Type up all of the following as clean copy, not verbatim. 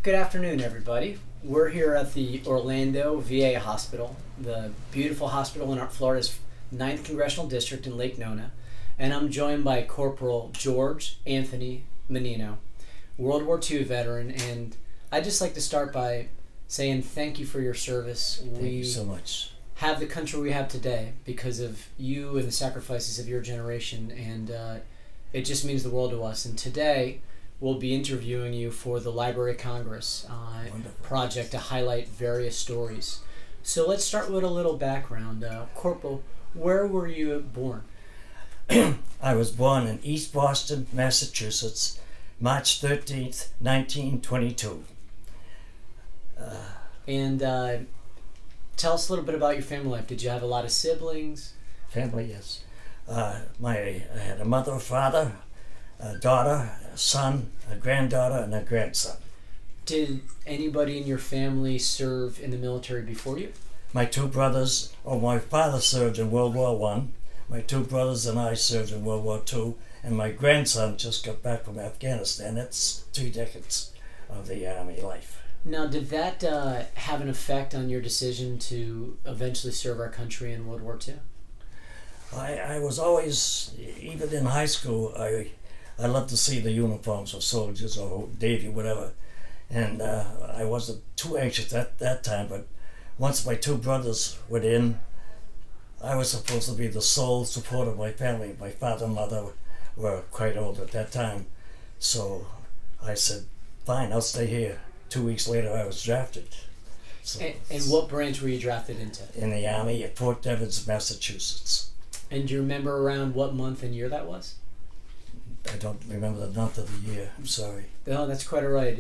Good afternoon, everybody. We're here at the Orlando VA Hospital, the beautiful hospital in Florida's 9th Congressional District in Lake Nona, and I'm joined by Corporal George Anthony Meninno, World War II veteran, and I'd just like to start by saying thank you for your service. Thank you so much. Have the country we have today because of you and the sacrifices of your generation, and it just means the world to us. And today, we'll be interviewing you for the Library of Congress project to highlight various stories. So let's start with a little background. Corporal, where were you born? I was born in East Boston, Massachusetts, March 13th, 1922. And tell us a little bit about your family life. Did you have a lot of siblings? Family, yes. I had a mother, a father, a daughter, a son, a granddaughter, and a grandson. Did anybody in your family serve in the military before you? My two brothers, my father served in World War I. My two brothers and I served in World War II. And my grandson just got back from Afghanistan. That's 3 decades of the Army life. Now, did that have an effect on your decision to eventually serve our country in World War II? I was always, even in high school, I loved to see the uniforms of soldiers or Navy, whatever. And I wasn't too anxious at that time, but once my two brothers went in, I was supposed to be the sole support of my family. My father and mother were quite old at that time. So I said, fine, I'll stay here. 2 weeks later, I was drafted. So and what branch were you drafted into? In the Army at Fort Devens, Massachusetts. And do you remember around what month and year that was? I don't remember the month of the year. I'm sorry. No, that's quite all right.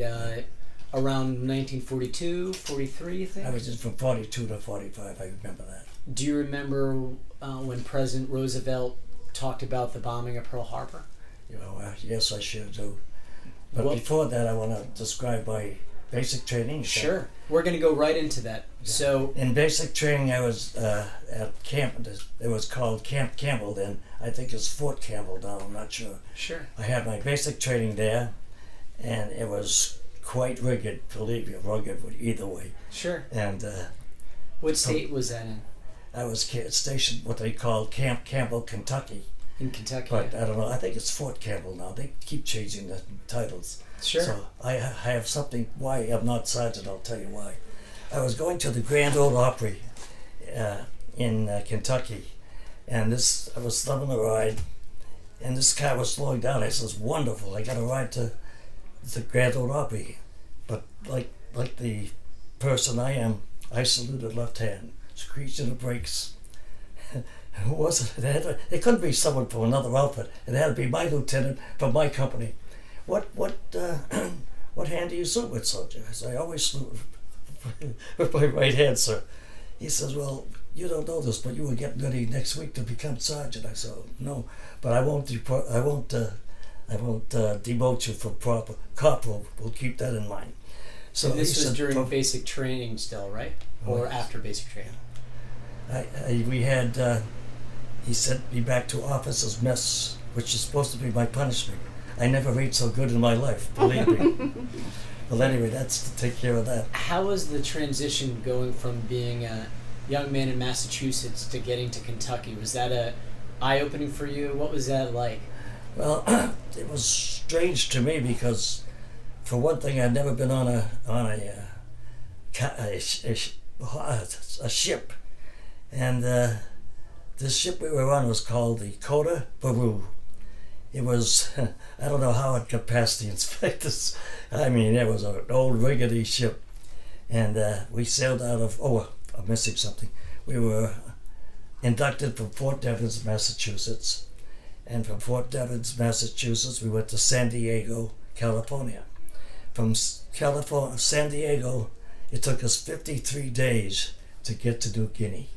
Around 1942, 43, you think? I was just from 42 to 45. I remember that. Do you remember when President Roosevelt talked about the bombing of Pearl Harbor? Yes, I sure do. But before that, I want to describe my basic training. Sure. We're going to go right into that. Yeah. So, in basic training, I was at camp. It was called Camp Campbell then. I think it's Fort Campbell now. I'm not sure. Sure. I had my basic training there, and it was quite rugged, believe me, rugged either way. Sure. And what state was that in? I was stationed what they call Camp Campbell, Kentucky. In Kentucky. But yeah. I don't know. I think it's Fort Campbell now. They keep changing the titles. Sure. So I have something. Why I'm not sergeant, I'll tell you why. I was going to the Grand Ole Opry in Kentucky, and I was loving the ride, and this car was slowing down. I says, "Wonderful! I got a ride to the Grand Ole Opry." But like the person I am, I saluted left hand, screeched in the brakes. Who was it? It couldn't be someone from another outfit. It had to be my lieutenant from my company. What hand do you salute with, soldier? I said, I always salute with my right hand, sir. He says, well, you don't know this, but you were getting ready next week to become sergeant. I said, no, but I won't demote you from corporal. We'll keep that in mind. So and this was during basic training still, right? Or after basic training? We had, he sent me back to officers' mess, which is supposed to be my punishment. I never ate so good in my life, believe me. Well, anyway, that's to take care of that. How was the transition going from being a young man in Massachusetts to getting to Kentucky? Was that a eye-opening for you? What was that like? Well, it was strange to me because, for one thing, I'd never been on a ship, and this ship we were on was called the Coda Baru. It was, I don't know how it got past the inspectors. I mean, it was an old rickety ship. And we sailed out of, I'm missing something. We were inducted from Fort Devens, Massachusetts. And from Fort Devens, Massachusetts, we went to San Diego, California. From San Diego, it took us 53 days to get to New Guinea.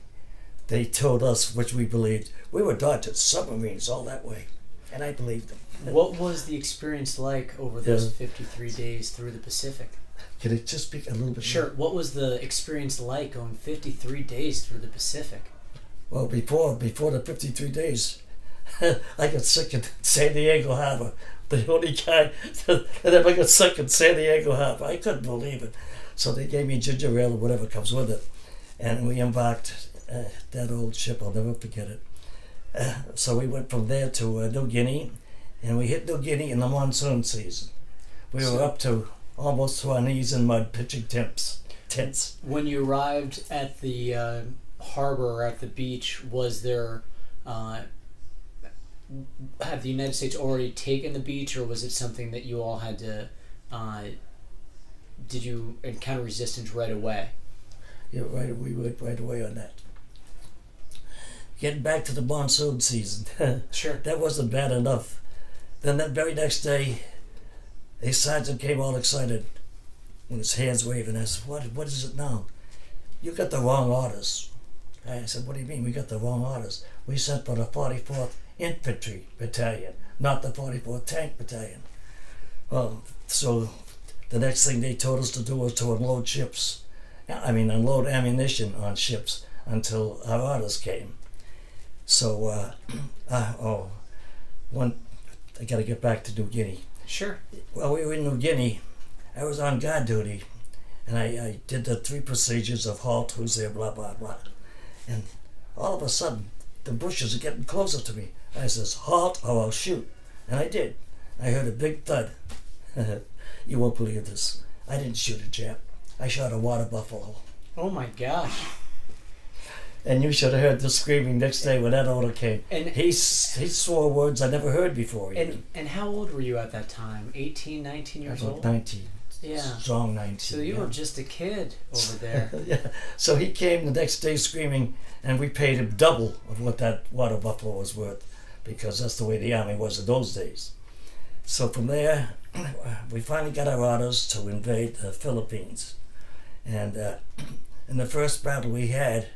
They told us, which we believed, we were dodging submarines all that way. And I believed them. What was the experience like over those 53 days through the Pacific? Can it just speak a little bit Sure. more? What was the experience like going 53 days through the Pacific? Well, before the 53 days, I got sick in San Diego Harbor. the only guy, and then I got stuck in San Diego Harbor. I couldn't believe it. So they gave me ginger ale or whatever comes with it. And we embarked that old ship, I'll never forget it. So we went from there to New Guinea, and we hit New Guinea in the monsoon season. We were up to almost to our knees in mud, pitching tents. When you arrived at the harbor or at the beach, was there, had the United States already taken the beach, or was it something that you all had to, did you encounter resistance right away? Yeah, right. We went right away on that. Getting back to the monsoon season, Sure. that wasn't bad enough. Then that very next day, a sergeant came all excited with his hands waving. I said, what is it now? You got the wrong orders. I said, what do you mean we got the wrong orders? We sent for the 44th Infantry Battalion, not the 44th Tank Battalion. Well, so the next thing they told us to do was to unload ammunition on ships until our orders came. So, I got to get back to New Guinea. Sure. While we were in New Guinea, I was on guard duty, and I did the 3 procedures of halt, who's there, blah, blah, blah. And all of a sudden, the bushes are getting closer to me. I says, halt or I'll shoot. And I did. I heard a big thud. You won't believe this. I didn't shoot a Jap. I shot a water buffalo. Oh my gosh. And you should have heard the screaming next day when that order came. And he swore words I never heard before. And how old were you at that time? 18, 19 years old? 19. Yeah. Strong 19. So you were just a kid over there. Yeah. So he came the next day screaming, and we paid him double of what that water buffalo was worth, because that's the way the Army was in those days. So from there, we finally got our orders to invade the Philippines. And in the first battle we had,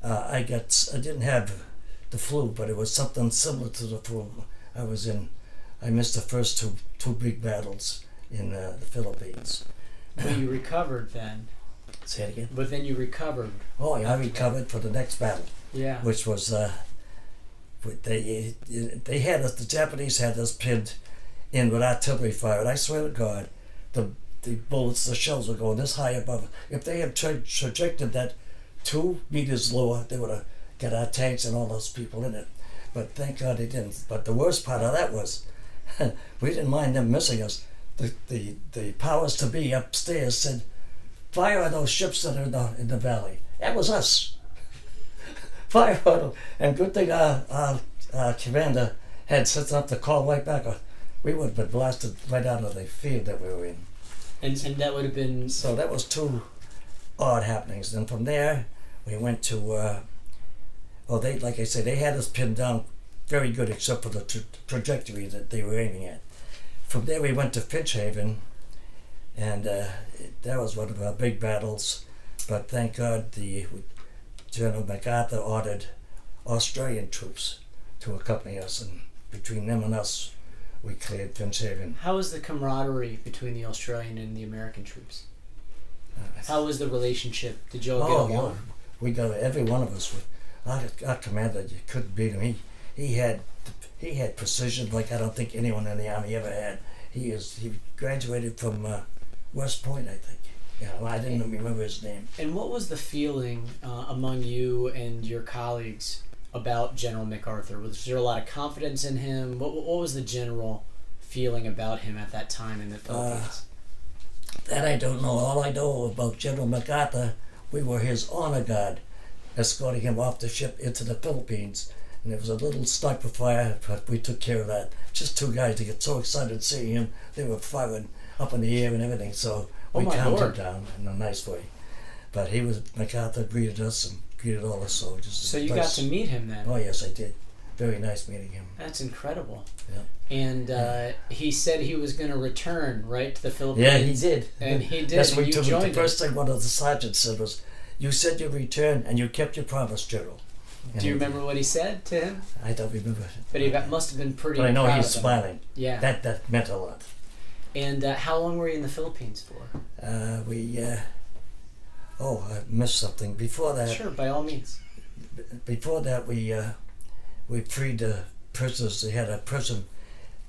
I didn't have the flu, but it was something similar to the flu. I missed the first two big battles in the Philippines. But you recovered then. Say it again? But then you recovered. Oh, I recovered for the next battle. Yeah. Which was, they had us, the Japanese had us pinned in with artillery fire, and I swear to God, the bullets, the shells were going this high above. If they had trajected that 2 meters lower, they would have got our tanks and all those people in it. But thank God they didn't. But the worst part of that was, we didn't mind them missing us. The powers to be upstairs said, fire on those ships that are in the valley. That was us. Fire on them. And good thing our commander had set up the call right back. We would have been blasted right out of the field that we were in. And that would have been... So that was 2 odd happenings. Then from there, we went to... like I said, they had us pinned down very good, except for the trajectory that they were aiming at. From there, we went to Finchhaven, and that was one of our big battles. But thank God, General MacArthur ordered Australian troops to accompany us, and between them and us, we cleared Finchhaven. How was the camaraderie between the Australian and the American troops? How was the relationship? Did you all get along? We got every one of us. Our commander, you couldn't beat him. He had precision like I don't think anyone in the Army ever had. He graduated from West Point, I think. Yeah, well, I didn't remember his name. And what was the feeling among you and your colleagues about General MacArthur? Was there a lot of confidence in him? What was the general feeling about him at that time in the Philippines? That I don't know. All I know about General MacArthur, we were his honor guard, escorting him off the ship into the Philippines. And there was a little sniper fire, but we took care of that. Just 2 guys to get so excited seeing him. They were firing up in the air and everything, so we calmed him down in a nice way. But MacArthur greeted us and greeted all the soldiers. So you got to meet him then? Oh yes, I did. Very nice meeting him. That's incredible. Yeah. And he said he was going to return, right, to the Philippines? Yeah, he did. And he did, That's what you joined him. The first thing one of the sergeants said was, you said you'd return and you kept your promise, General. Do you remember what he said to him? I don't remember. But he must have been pretty proud. But I know of he's him. smiling. Yeah. That meant a lot. And how long were you in the Philippines for? I missed something. Before that... Sure, by all means. Before that, we freed the prisoners. They had a prison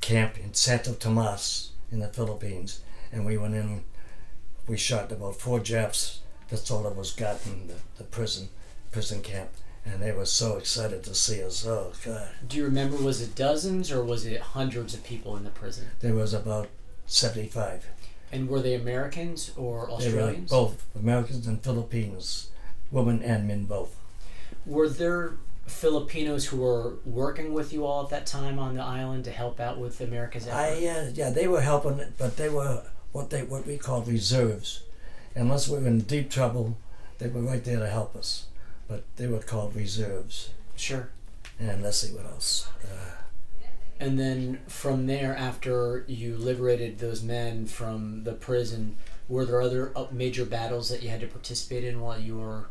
camp in Santo Tomas in the Philippines, and we went in. We shot about 4 Japs. That's all that was got in the prison camp, and they were so excited to see us. Oh God! Do you remember? Was it dozens or was it hundreds of people in the prison? There was about 75. And were they Americans or Australians? They were both Americans and Filipinos, women and men both. Were there Filipinos who were working with you all at that time on the island to help out with America's effort? Yeah, they were helping, but they were what we call reserves. Unless we were in deep trouble, they were right there to help us. But they were called reserves. Sure. And let's see what else. And then from there, after you liberated those men from the prison, were there other major battles that you had to participate in while you were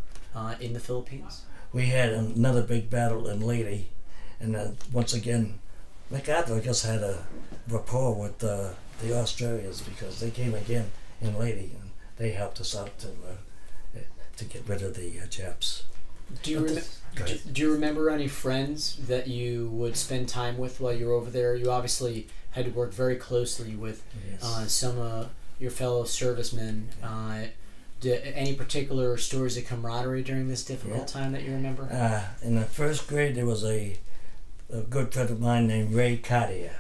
in the Philippines? We had another big battle in Leyte, and once again, MacArthur, I guess, had a rapport with the Australians because they came again in Leyte, and they helped us out to get rid of the Japs. Do you remember any friends that you would spend time with while you were over there? You obviously had to work very closely with some of your fellow servicemen. Any particular stories of camaraderie during this difficult time that you remember? In the first grade, there was a good friend of mine named Ray Cartier.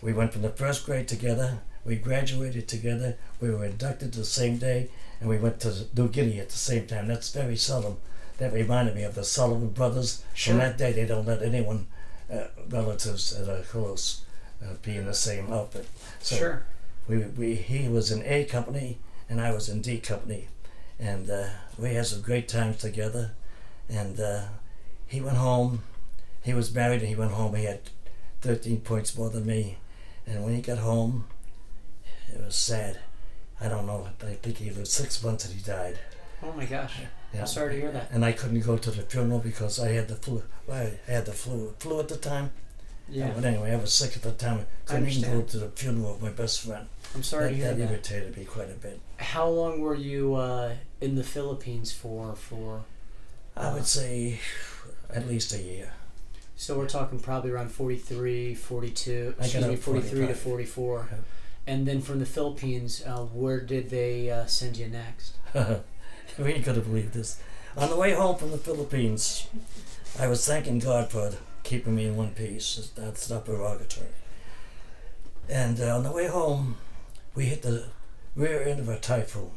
We went from the first grade together. We graduated together. We were inducted the same day, and we went to New Guinea at the same time. That's very seldom. That reminded me of the Sullivan brothers. Sure. From that day, they don't let anyone, relatives that are close, be in the same outfit. So Sure. He was in A Company, and I was in D Company. And we had some great times together. And he went home. He was married, and he went home. He had 13 points more than me. And when he got home, it was sad. I don't know. I think he lived 6 months and he died. Oh my gosh. Yeah. I'm sorry to hear that. And I couldn't go to the funeral because I had the flu. I had the flu at the time. Yeah. But anyway, I was sick at the time. I couldn't even go to the funeral of my best friend. I'm sorry to hear that. That irritated me quite a bit. How long were you in the Philippines for? I would say at least a year. So we're talking probably around 43 to 44. Yeah. And then from the Philippines, where did they send you next? We ain't gonna believe this. On the way home from the Philippines, I was thanking God for keeping me in one piece. That's not derogatory. And on the way home, we hit the rear end of a typhoon.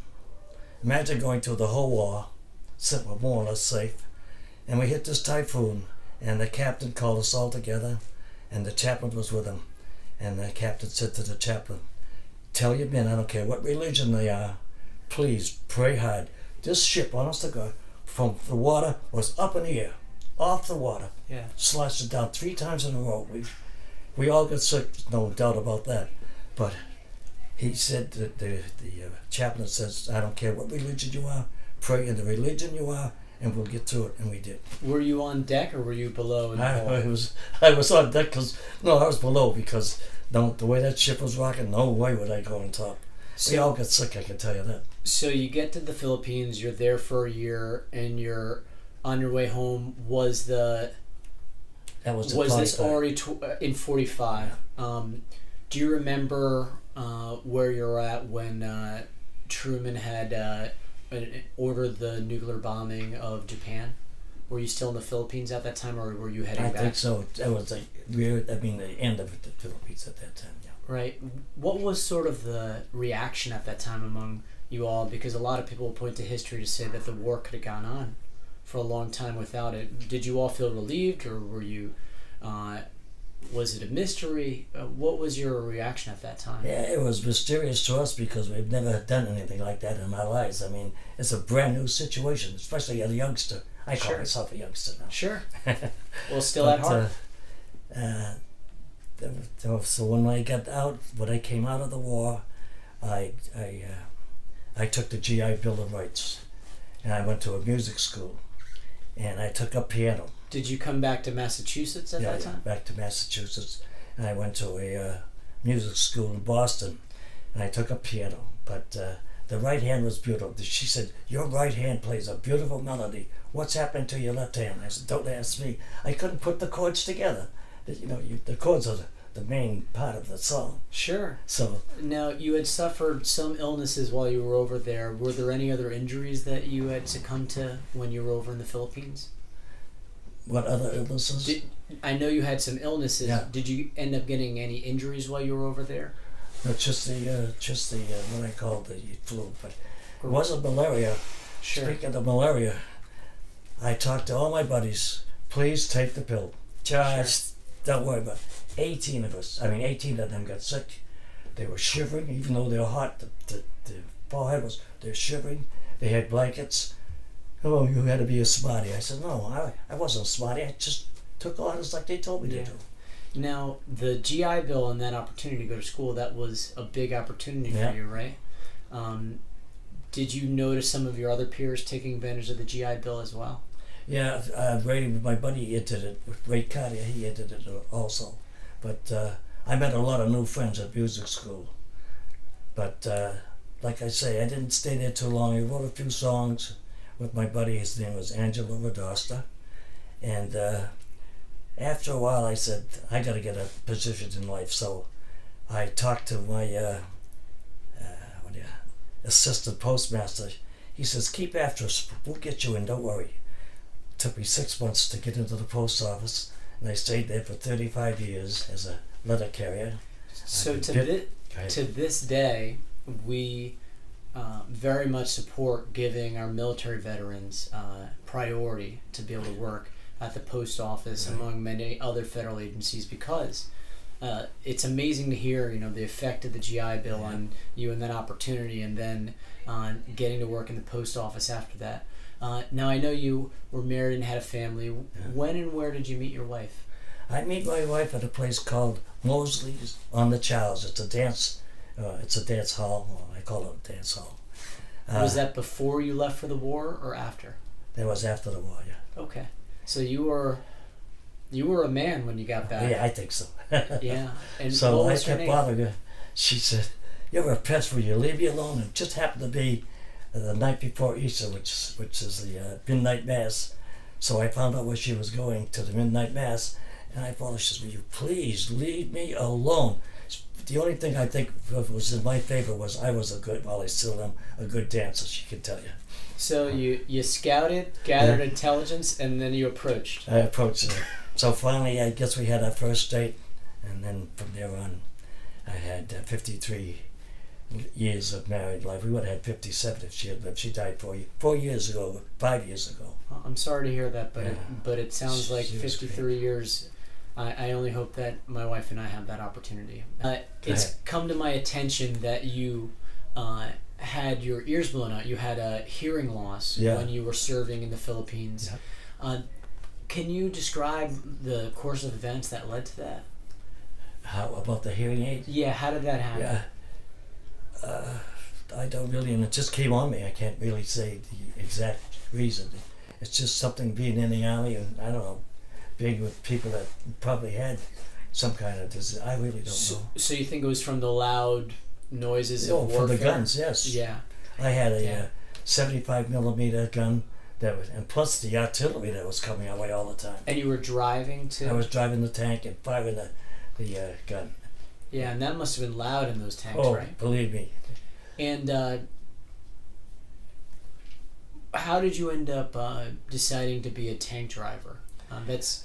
Imagine going through the whole war, more or less safe, and we hit this typhoon, and the captain called us all together, and the chaplain was with him. And the captain said to the chaplain, "Tell your men, I don't care what religion they are, please pray hard. This ship, honest to God, from the water was up in the air, off the water, slashed it down 3 times in a row. We all got sick, no doubt about that. But he said that the chaplain says, I don't care what religion you are, pray in the religion you are, and we'll get through it," and we did. Were you on deck or were you below? In the I was on deck I was below because the way that ship was rocking, no way would I go on top. We all got sick, I can tell you that. So you get to the Philippines, you're there for a year, and you're on your way home. Was this already in 45? Do you remember where you're at when Truman had ordered the nuclear bombing of Japan? Were you still in the Philippines at that time, or were you heading back? I think so. That was the end of the Philippines at that time. Yeah. Right. What was sort of the reaction at that time among you all? Because a lot of people will point to history to say that the war could have gone on for a long time without it. Did you all feel relieved, or were you? Was it a mystery? What was your reaction at that time? Yeah, it was mysterious to us because we've never done anything like that in our lives. I mean, it's a brand new situation, especially as a youngster. I call myself a youngster now. Sure. Well, still at heart. So when I came out of the war, I took the GI Bill of Rights, and I went to a music school, and I took up piano. Did you come back to Massachusetts at that time? Yeah, back to Massachusetts, and I went to a music school in Boston, and I took up piano. But the right hand was beautiful. She said, "Your right hand plays a beautiful melody. What's happening to your left hand?" I said, "Don't ask me. I couldn't put the chords together. The chords are the main part of the song. Sure. So Now, you had suffered some illnesses while you were over there. Were there any other injuries that you had succumbed to when you were over in the Philippines? what other illnesses? I know you had some illnesses. Yeah. Did you end up getting any injuries while you were over there? No, just the what I call the flu, but it wasn't malaria. Sure. Speaking of malaria, I talked to all my buddies. Please take the pill. Just don't worry about it. 18 of us. 18 of them got sick. They were shivering, even though they were hot. The forehead was. They're shivering. They had blankets. Oh, you had to be a smarty. I said, no, I wasn't a smarty. I just took orders like they told me to do. Now, the GI Bill and that opportunity to go to school, that was a big opportunity for you, right? Did you notice some of your other peers taking advantage of the GI Bill as well? Yeah, Ray, my buddy, he did it. Ray Cartier, he did it also. But I met a lot of new friends at music school. But like I say, I didn't stay there too long. I wrote a few songs with my buddy. His name was Angelo Radosta. And after a while, I said, I got to get a position in life. So I talked to my assistant postmaster. He says, keep after us. We'll get you in. Don't worry. Took me 6 months to get into the post office, and I stayed there for 35 years as a letter carrier. So to this day, we very much support giving our military veterans priority to be able to work at the post office, among many other federal agencies, because it's amazing to hear, the effect of the GI Bill on you and that opportunity, and then getting to work in the post office after that. Now, I know you were married and had a family. When and where did you meet your wife? I met my wife at a place called Mosley's on the Charles. It's a dance. It's a dance hall. Well, I call it a dance hall. Was that before you left for the war or after? That was after the war. Yeah. Okay, so you were a man when you got back. Yeah, I think so. Yeah, and so what I was her kept name? bothering her. She said, "You're a pest. Will you leave me alone?" It just happened to be the night before Easter, which is the midnight mass. So I found out where she was going to the midnight mass, and I followed. She says, "Will you please leave me alone?" The only thing I think was in my favor was I still am a good dancer. She could tell you. So you scouted, gathered intelligence, and then you approached. I approached her. So finally, I guess we had our first date, and then from there on, I had 53 years of married life. We would have had 57 if she had lived. She died 5 years ago. Well, I'm sorry to hear that, but Yeah. it sounds like She was 53 years. I only hope that my wife and I have that opportunity. It's come to my attention that you had your ears blown out. You had a hearing loss when you were serving in the Philippines. Yeah. Can you describe the course of events that led to that? How about the hearing aid? Yeah, how did that happen? Yeah. I don't really, and it just came on me. I can't really say the exact reason. It's just something being in the army, and I don't know, being with people that probably had some kind of disease. I really don't know. So you think it was from the loud noises of warfare? From the guns, yes. Yeah. I had a 75 millimeter gun and plus the artillery that was coming our way all the time. And you were driving to? I was driving the tank and firing the gun. Yeah, and that must have been loud in those tanks, Oh, right? believe me. And how did you end up deciding to be a tank driver? That's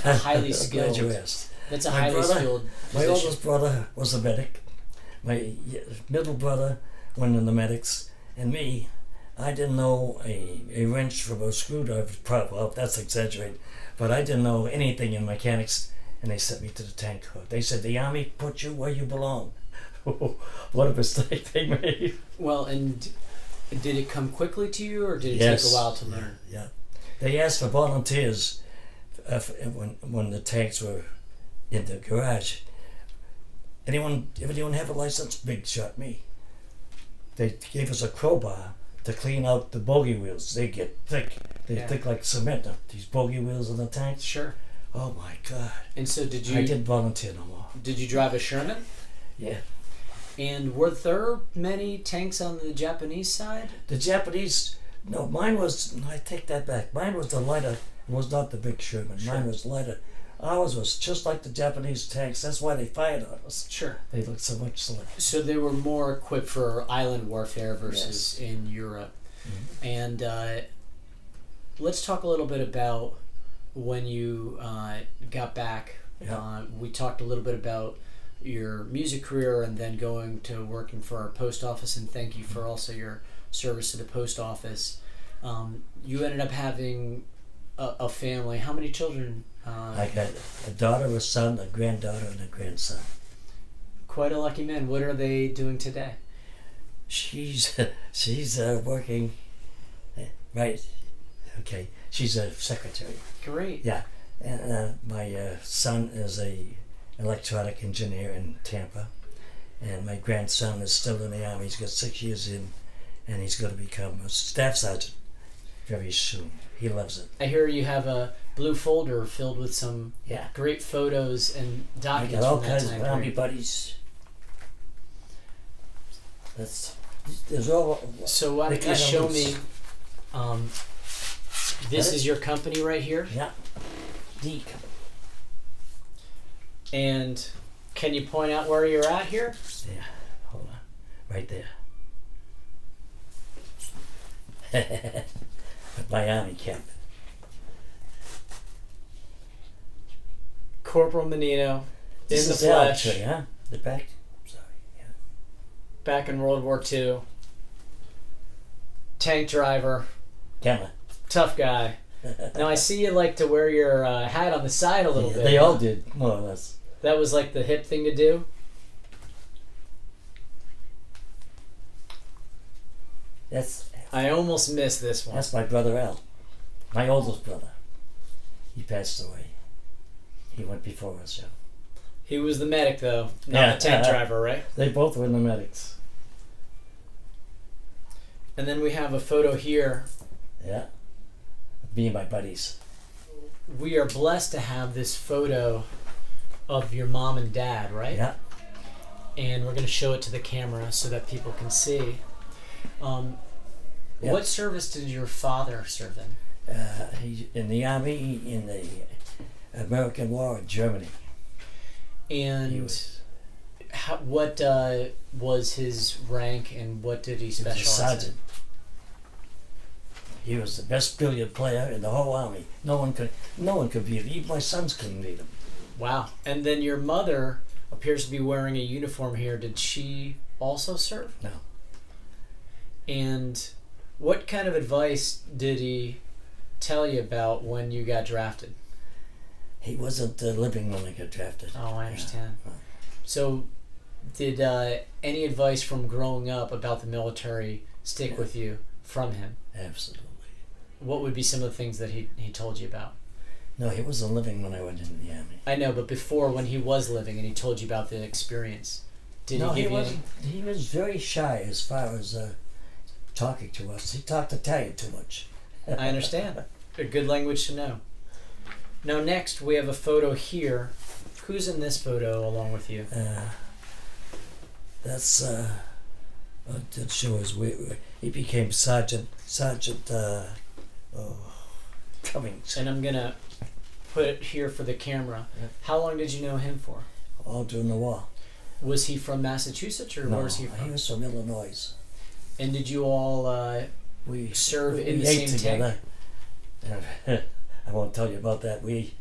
a highly skilled. Glad you asked. That's a highly skilled My position. oldest brother was a medic. My middle brother went in the medics, and me, I didn't know a wrench from a screwdriver. Well, that's exaggerated, but I didn't know anything in mechanics, and they sent me to the tank corps. They said the Army put you where you belong. What a mistake they made. Well, and did it come quickly to you, or did it Yes. take a while to learn? Yeah. They asked for volunteers when the tanks were in the garage. Anyone have a license? Big shot me. They gave us a crowbar to clean out the bogey wheels. They get thick. They're thick like cement. These bogey wheels in the tanks. Sure. Oh my God. And so did I you? didn't volunteer no more. Did you drive a Sherman? Yeah. And were there many tanks on the Japanese side? The Japanese. No, mine was. I take that back. Mine was the lighter. It was not the big Sherman. Sure. Mine was lighter. Ours was just like the Japanese tanks. That's why they fired on us. Sure. They looked so much like. So they were more equipped for island warfare versus in Europe. Mm-hmm. And let's talk a little bit about when you got back. Yeah. We talked a little bit about your music career and then going to working for our post office, and thank you for also your service to the post office. You ended up having a family. How many children? I got a daughter, a son, a granddaughter, and a grandson. Quite a lucky man. What are they doing today? She's working. Right. Okay. She's a secretary. Great. Yeah. And my son is a electronic engineer in Tampa, and my grandson is still in the Army. He's got 6 years in, and he's going to become a staff sergeant very soon. He loves it. I hear you have a blue folder filled with some Yeah. great photos and I documents got all from that kinds of time Army period. buddies. There's all. So why they don't you kinda show lose. me? This That is your company right here, Yeah. D. and can you point out where you're at here? Yeah. Hold on. Right there. At my Army camp. Corporal Meninno, This in the is the flesh, archery, huh? The back. Sorry. Yeah. back in World War II. Tank driver, Camera. tough guy. Now I see you like to wear your hat on the side a little bit. They all did, more or less. That was like the hip thing to do. I almost missed this one. That's my brother Al, my oldest brother. He passed away. He went before us, yeah. He was the medic though, not the tank driver, right? They both were in the medics. And then we have a photo here. Yeah. Me and my buddies. We are blessed to have this photo of your mom and dad, right? Yeah. And we're going to show it to the camera so that people can see. Yeah. What service did your father serve in? He in the Army in the American War in Germany. And He was what was his rank and what did he a specialize sergeant. in? He was the best billiard player in the whole Army. No one could beat him. Even my sons couldn't beat him. Wow. And then your mother appears to be wearing a uniform here. Did she also serve? No. And what kind of advice did he tell you about when you got drafted? He wasn't living when I got drafted. Oh, I understand. Yeah. So, did any advice from growing up about the military stick with you from him? Absolutely. What would be some of the things that he told you about? No, he wasn't living when I went into the Army. I know, but before, when he was living and he told you about the experience, did No, he give you wasn't. He was very shy as far as talking to us. He talked Italian too much. I understand. A good language to know. Now, next, we have a photo here. Who's in this photo along with you? That's that shows he became Sergeant Cummings. And I'm going to put it here for the camera. Yeah. How long did you know him for? All during the war. Was he from Massachusetts or where was he from? He was from Illinois. And did you all We serve in we the ate same tank? together. I won't tell you about that. We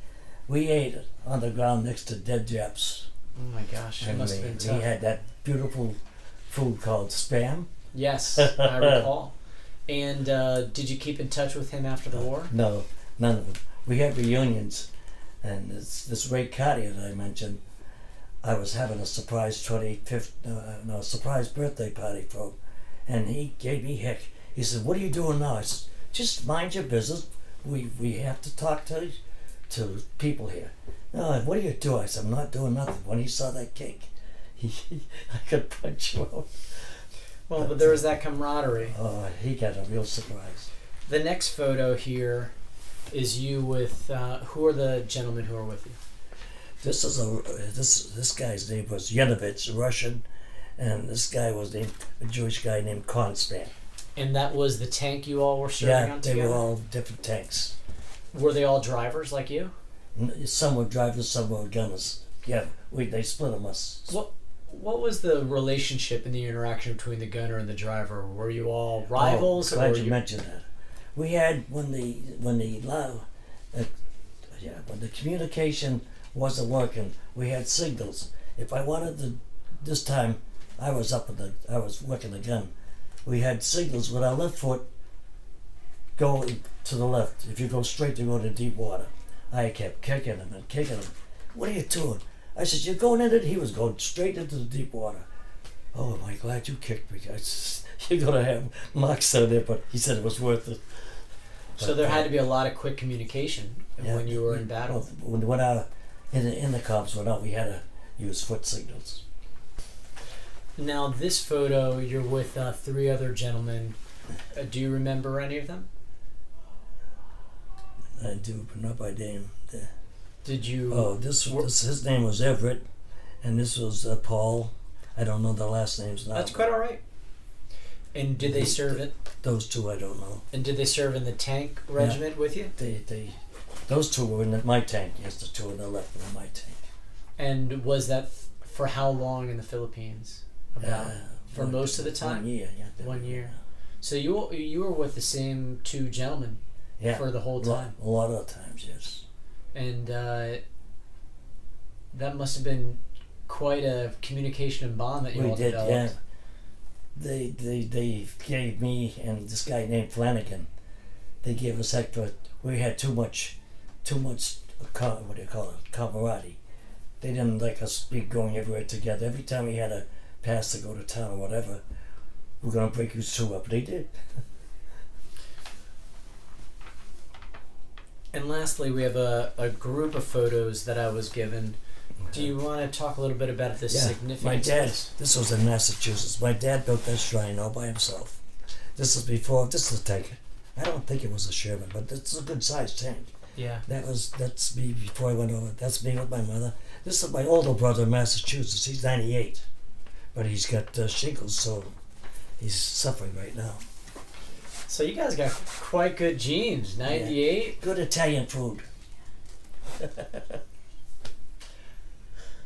ate on the ground next to dead Japs. Oh my gosh, it And must have been we tough. had that beautiful food called Spam. Yes, I recall. And did you keep in touch with him after the war? No, none of them. We had reunions, and this Ray Cartier that I mentioned, I was having a surprise surprise birthday party for him, and he gave me heck. He said, "What are you doing now?" I said, "Just mind your business. We have to talk to people here." "No, what are you doing?" I said, "I'm not doing nothing." When he saw that cake, I could punch you out. Well, but there was that camaraderie. Oh, he got a real surprise. The next photo here is you with, who are the gentlemen who are with you? This guy's name was Yanovich, Russian, and this guy was a Jewish guy named Konspan. And that was the tank you all were serving Yeah, on they together? were all different tanks. Were they all drivers like you? Some were drivers, some were gunners. Yeah, they split them us. What was the relationship and the interaction between the gunner and the driver? Were you all rivals? Glad you mentioned that. We had when the communication wasn't working, we had signals. If I wanted to, this time I was working the gun. We had signals with our left foot go to the left. If you go straight, you go to deep water. I kept kicking him and kicking him. What are you doing? I said, you're going in it? He was going straight into the deep water. Oh, am I glad you kicked me. You're going to have marks down there, but he said it was worth it. So there had to be a lot of quick communication when you were in battle. When our intercoms went out, we had to use foot signals. Now, this photo, you're with 3 other gentlemen. Do you remember any of them? I do, but not by name. Did you? Oh, his name was Everett, and this was Paul. I don't know the last names now. That's quite all right. And did they serve it? Those 2 I don't know. And did they serve in the tank regiment with you? Those 2 were in my tank. Yes, the 2 on the left were in my tank. And was that for how long in the Philippines? For most of the time? 1 year, yeah. 1 year. So you were with the same 2 gentlemen for the whole time? A lot of times, yes. And that must have been quite a communication and bond that you all developed. Yeah. They gave me and this guy named Flanagan. They gave us extra. We had too much. What do you call it? Camaraderie. They didn't like us be going everywhere together. Every time we had a pass to go to town or whatever, we're gonna break you 2 up. They did. And lastly, we have a group of photos that I was given. Do you want to talk a little bit about the significance? My dad, this was in Massachusetts. My dad built that shrine all by himself. This is a tank. I don't think it was a Sherman, but it's a good sized tank. Yeah. That's me before I went over. That's me with my mother. This is my older brother in Massachusetts. He's 98, but he's got shingles, so he's suffering right now. So you guys got quite good genes. 98. Yeah. Good Italian food.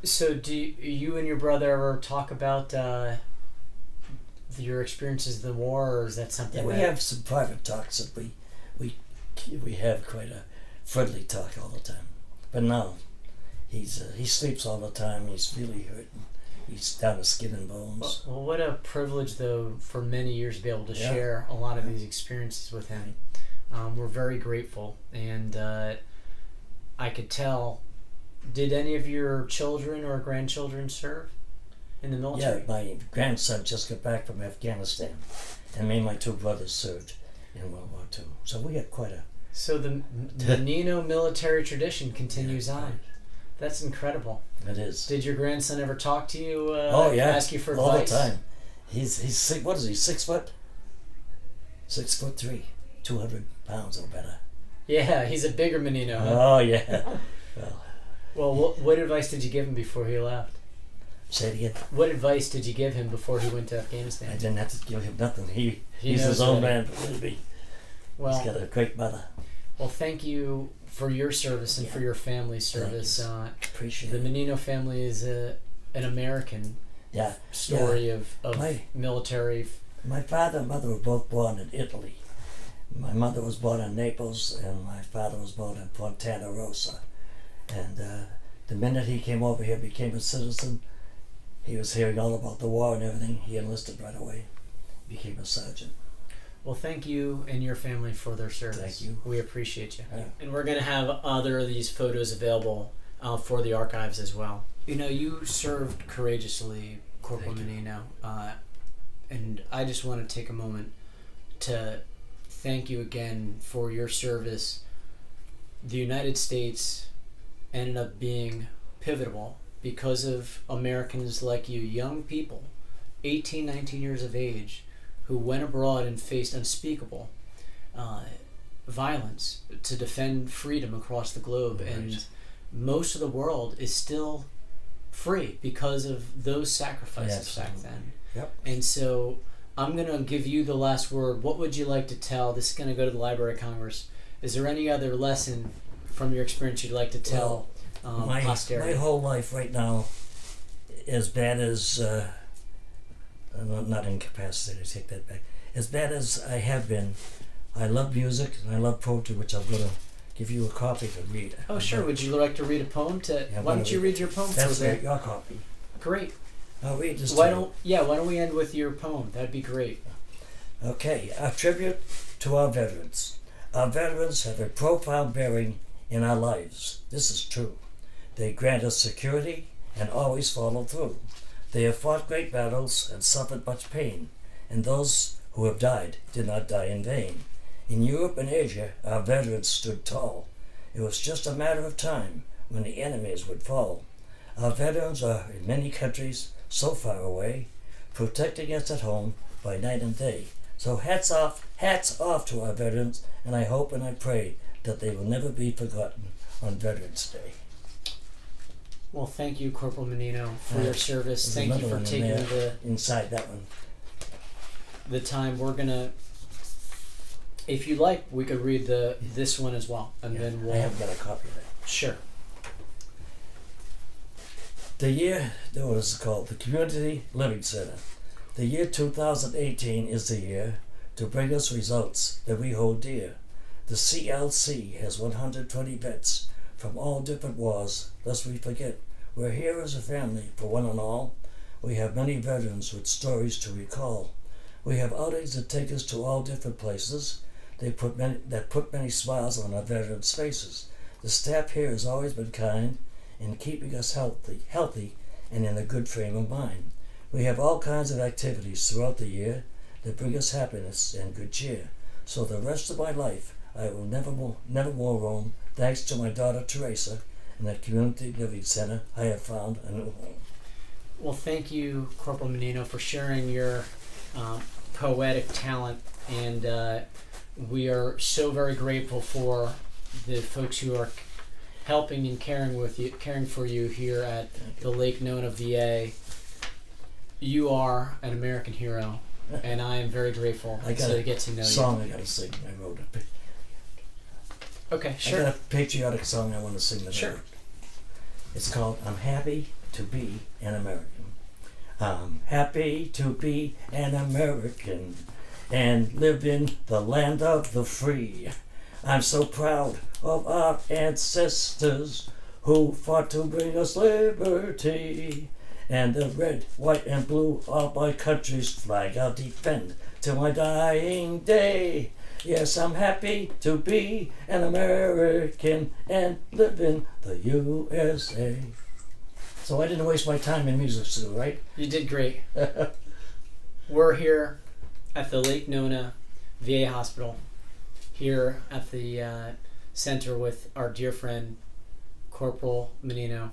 So do you and your brother ever talk about your experiences in the war, or is that something? Yeah, we have some private talks that we have quite a friendly talk all the time. But no, he sleeps all the time. He's really hurting. He's down to skin and bones. Well, what a privilege, though, for many years to be able to share a lot of these experiences with him. We're very grateful, and I could tell. Did any of your children or grandchildren serve in the military? Yeah, my grandson just got back from Afghanistan, and me and my 2 brothers served in World War II. So we got quite a... So the Meninno military tradition continues on. Right. That's incredible. It is. Did your grandson ever talk to you? Ask you for all advice? All the time. He's sick. What is he? 6 foot? 6'3", 200 pounds or better. Yeah, he's a bigger Meninno. Huh? Oh yeah. Well, what advice did you give him before he left? Say it again. What advice did you give him before he went to Afghanistan? I didn't have to give him nothing. He's his own man. Well, he's got a great mother. Well, thank you for your service and for your family's service. Appreciate it. The Meninno family is an American story of military. My father and mother were both born in Italy. My mother was born in Naples, and my father was born in Fontana Rosa. And the minute he came over here, became a citizen, he was hearing all about the war and everything. He enlisted right away, became a sergeant. Well, thank you and your family for their service. Thank you. We appreciate you. Yeah. And we're going to have other of these photos available for the archives as well. You know, you served courageously, Corporal Meninno, and I just want to take a moment to thank you again for your service. The United States ended up being pivotal because of Americans like you, young people, 18, 19 years of age, who went abroad and faced unspeakable violence to defend freedom across the globe. Right. And most of the world is still free because of those sacrifices back then. Yep. And so I'm going to give you the last word. What would you like to tell? This is going to go to the Library of Congress. Is there any other lesson from your experience you'd like to tell My posterity? whole life right now, as bad as not incapacitated, take that back. As bad as I have been, I love music and I love poetry, which I'm going to give you a copy to read. Oh, sure. Would you like to read a poem? Yeah, Why don't you read your poem? That's for your copy. Great. I'll read this. Why don't we end with your poem? That'd be great. Okay, a tribute to our veterans. Our veterans have a profound bearing in our lives. This is true. They grant us security and always follow through. They have fought great battles and suffered much pain, and those who have died did not die in vain. In Europe and Asia, our veterans stood tall. It was just a matter of time when the enemies would fall. Our veterans are in many countries so far away, protecting us at home by night and day. So hats off to our veterans, and I hope and I pray that they will never be forgotten on Veterans Day. Well, thank you, Corporal Meninno, for your service. There's Thank you another for one in taking there, inside that one. the time. We're gonna, if you like, we could read this one as well, and then we'll. I have got a copy of that. Sure. The year, what is it called? The Community Living Center. The year 2018 is the year to bring us results that we hold dear. The CLC has 120 vets from all different wars, lest we forget. We're here as a family for one and all. We have many veterans with stories to recall. We have outings that take us to all different places. That put many smiles on our veterans' faces. The staff here has always been kind in keeping us healthy and in a good frame of mind. We have all kinds of activities throughout the year that bring us happiness and good cheer. So the rest of my life, I will never more roam, thanks to my daughter Teresa and the Community Living Center. I have found a new home. Well, thank you, Corporal Meninno, for sharing your poetic talent, and we are so very grateful for the folks who are helping and caring for you here at the Lake Nona VA. You are an American hero, and I am very grateful to get to know you. Song I gotta sing. I wrote it. Okay, sure. I got a patriotic song I want to sing that I wrote. It's called "I'm Happy to Be an American." I'm happy to be an American and live in the land of the free. I'm so proud of our ancestors who fought to bring us liberty. And the red, white, and blue are my country's flag I'll defend till my dying day. Yes, I'm happy to be an American and live in the USA. So I didn't waste my time in music, Sue, right? You did great. We're here at the Lake Nona VA Hospital, here at the center with our dear friend Corporal Meninno.